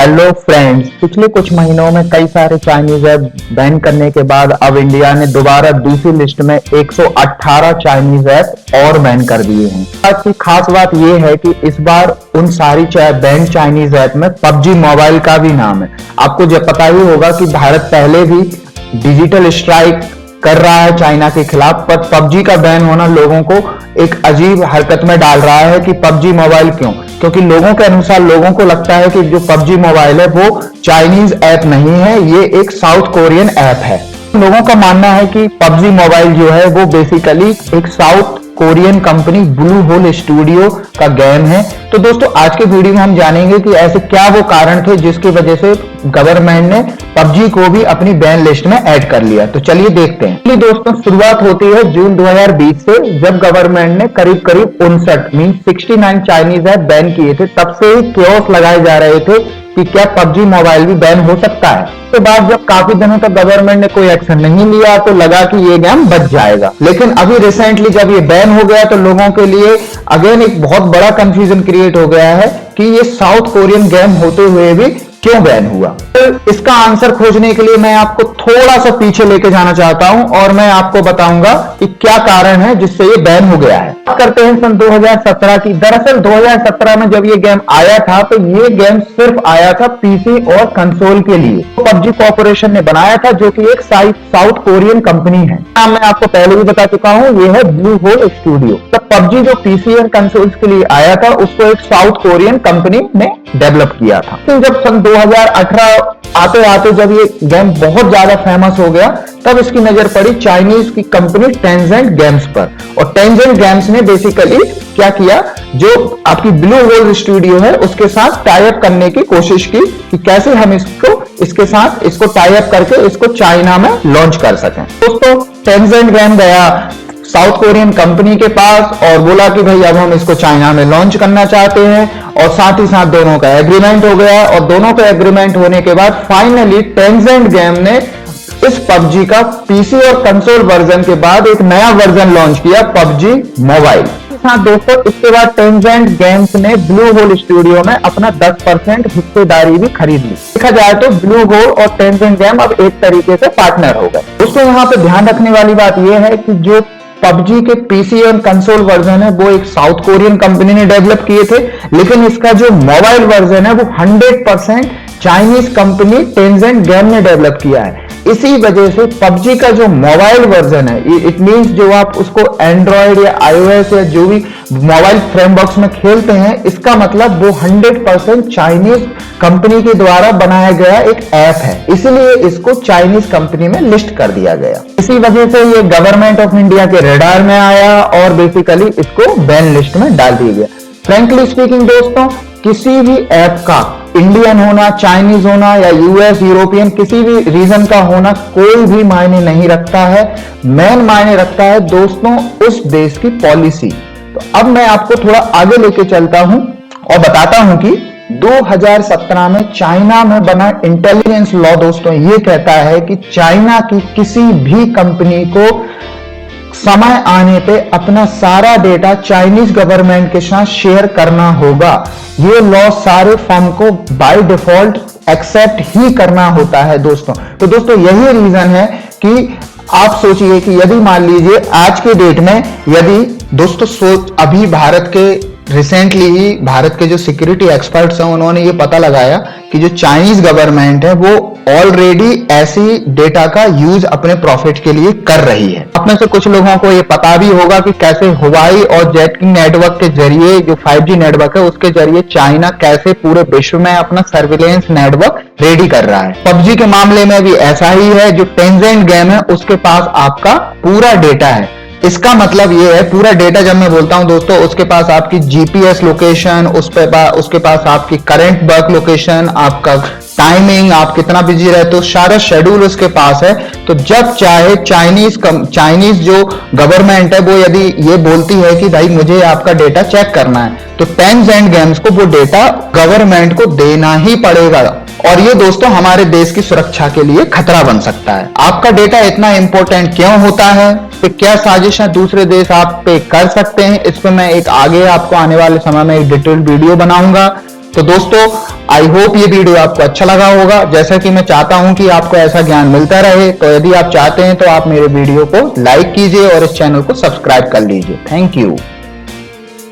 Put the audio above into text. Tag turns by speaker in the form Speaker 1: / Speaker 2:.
Speaker 1: Hello friends, पिछले कुछ महीनों में कई सारे चाइनीज ऐप बैन करने के बाद अब इंडिया ने दोबारा दूसरी लिस्ट में 118 चाइनीज ऐप और बैन कर दिए हैं। आज की खास बात यह है कि इस बार उन सारी बैन चाइनीज ऐप में पबजी मोबाइल का भी नाम है। आपको जब पता ही होगा कि भारत पहले भी डिजिटल स्ट्राइक कर रहा है चाइना के खिलाफ, पर पबजी का बैन होना लोगों को एक अजीब हरकत में डाल रहा है कि पबजी मोबाइल क्यों? क्योंकि लोगों के अनुसार लोगों को लगता है कि जो पबजी मोबाइल है वो चाइनीज ऐप नहीं है, ये एक साउथ कोरियन ऐप है। लोगों का मानना है कि पबजी मोबाइल जो है वो बेसिकली एक South Korean company Blue Hole Studio का गेम है। तो दोस्तों, आज के वीडियो में हम जानेंगे कि ऐसे क्या वो कारण थे जिसकी वजह से गवर्नमेंट ने पबजी को भी अपनी बैन लिस्ट में ऐड कर लिया। तो चलिए देखते हैं। चलिए दोस्तों, शुरुआत होती है जून 2020 से, जब गवर्नमेंट ने करीब 59 मीन 69 चाइनीज ऐप बैन किए थे। तब से ही क्योस लगाए जा रहे थे कि क्या पबजी मोबाइल भी बैन हो सकता है। उसके बाद जब काफी दिनों तक गवर्नमेंट ने कोई एक्शन नहीं लिया तो लगा कि ये गेम बच जाएगा, लेकिन अभी रिसेंटली जब ये बैन हो गया तो लोगों के लिए अगेन एक बहुत बड़ा कंफ्यूजन क्रिएट हो गया है कि ये साउथ कोरियन गेम होते हुए भी क्यों बैन हुआ। तो इसका आंसर खोजने के लिए मैं आपको थोड़ा सा पीछे लेके जाना चाहता हूं और मैं आपको बताऊंगा कि क्या कारण है जिससे ये बैन हो गया है। बात करते हैं सन 2017 की। दरअसल 2017 में जब ये गेम आया था तो ये गेम सिर्फ आया था पीसी और कंसोल के लिए। तो पबजी कॉर्पोरेशन ने बनाया था, जो कि एक साउथ कोरियन कंपनी है। नाम मैं आपको पहले भी बता चुका हूं, ये है ब्लू होल स्टूडियो। तब पबजी जो पीसी और कंसोल्स के लिए आया था उसको एक साउथ कोरियन कंपनी ने डेवलप किया था। तो जब सन 2018 आते आते जब ये गेम बहुत ज्यादा फेमस हो गया, तब इसकी नजर पड़ी चाइनीज की कंपनी टेंसेंट गेम्स पर। और टेंसेंट गेम्स ने बेसिकली क्या किया, जो आपकी ब्लू होल स्टूडियो है उसके साथ टाई अप करने की कोशिश की कि कैसे हम इसको टाई अप करके इसको चाइना में लॉन्च कर सकें। दोस्तों, टेंसेंट गेम गया साउथ कोरियन कंपनी के पास और बोला कि भाई अब हम इसको चाइना में लॉन्च करना चाहते हैं, और साथ ही साथ दोनों का एग्रीमेंट हो गया। और दोनों का एग्रीमेंट होने के बाद फाइनली टेंसेंट गेम ने इस पबजी का पीसी और कंसोल वर्जन के बाद एक नया वर्जन लॉन्च किया, पबजी मोबाइल। हाँ दोस्तों, इसके बाद टेंसेंट गेम्स ने ब्लू होल स्टूडियो में अपना 10% हिस्सेदारी भी खरीद ली। देखा जाए तो ब्लू होल और टेंसेंट गेम अब एक तरीके से पार्टनर हो गए। दोस्तों, यहाँ पे ध्यान रखने वाली बात यह है कि जो पबजी के पीसी और कंसोल वर्जन है वो एक साउथ कोरियन कंपनी ने डेवलप किए थे, लेकिन इसका जो मोबाइल वर्जन है वो 100% चाइनीज कंपनी टेंसेंट गेम ने डेवलप किया है। इसी वजह से पबजी का जो मोबाइल वर्जन है, इट मींस जो आप उसको एंड्रॉयड या आईओएस या जो भी मोबाइल फ्रेमवर्क्स में खेलते हैं, इसका मतलब वो 100% चाइनीज कंपनी के द्वारा बनाया गया एक ऐप है, इसलिए इसको चाइनीज कंपनी में लिस्ट कर दिया गया। इसी वजह से ये गवर्नमेंट ऑफ इंडिया के रडार में आया और बेसिकली इसको बैन लिस्ट में डाल दिया गया। फ्रैंकली स्पीकिंग दोस्तों, किसी भी ऐप का इंडियन होना, चाइनीज होना या यूएस, यूरोपियन किसी भी रीजन का होना कोई भी मायने नहीं रखता है। मेन मायने रखता है दोस्तों उस देश की पॉलिसी। तो अब मैं आपको थोड़ा आगे लेके चलता हूं और बताता हूं कि 2017 में चाइना में बना इंटेलिजेंस लॉ दोस्तों ये कहता है कि चाइना की किसी भी कंपनी को समय आने पे अपना सारा डेटा चाइनीज गवर्नमेंट के साथ शेयर करना होगा। ये लॉ सारे फर्म को बाय डिफॉल्ट एक्सेप्ट ही करना होता है दोस्तों। तो दोस्तों, यही रीजन है कि आप सोचिए कि यदि मान लीजिए आज के डेट में यदि दोस्तों अभी भारत के रिसेंटली ही भारत के जो सिक्योरिटी एक्सपर्ट्स हैं उन्होंने ये पता लगाया कि जो चाइनीज गवर्नमेंट है वो ऑलरेडी ऐसी डेटा का यूज अपने प्रॉफिट के लिए कर रही है। आप में से कुछ लोगों को ये पता भी होगा कि कैसे हुआई और जेट नेटवर्क के जरिए जो 5G नेटवर्क है उसके जरिए चाइना कैसे पूरे विश्व में अपना सर्विलेंस नेटवर्क रेडी कर रहा है। पबजी के मामले में भी ऐसा ही है। जो टेंसेंट गेम है उसके पास आपका पूरा डेटा है। इसका मतलब ये है, पूरा डेटा जब मैं बोलता हूं दोस्तों, उसके पास आपकी जीपीएस लोकेशन, उसके पास आपकी करंट वर्क लोकेशन, आपका टाइमिंग, आप कितना बिजी रहते हो, सारा शेड्यूल उसके पास है। तो जब चाहे चाइनीज जो गवर्नमेंट है वो यदि ये बोलती है कि भाई मुझे आपका डेटा चेक करना है, तो टेंसेंट गेम्स को वो डेटा गवर्नमेंट को देना ही पड़ेगा। और ये दोस्तों हमारे देश की सुरक्षा के लिए खतरा बन सकता है। आपका डेटा इतना इंपॉर्टेंट क्यों होता है, तो क्या साजिशें दूसरे देश आप पे कर सकते हैं, इस पर मैं एक आगे आपको आने वाले समय में एक डिटेल वीडियो बनाऊंगा। तो दोस्तों आई होप ये वीडियो आपको अच्छा लगा होगा, जैसा कि मैं चाहता हूं कि आपको ऐसा ज्ञान मिलता रहे। तो यदि आप चाहते हैं तो आप मेरे वीडियो को लाइक कीजिए और इस चैनल को सब्सक्राइब कर लीजिए। Thank you.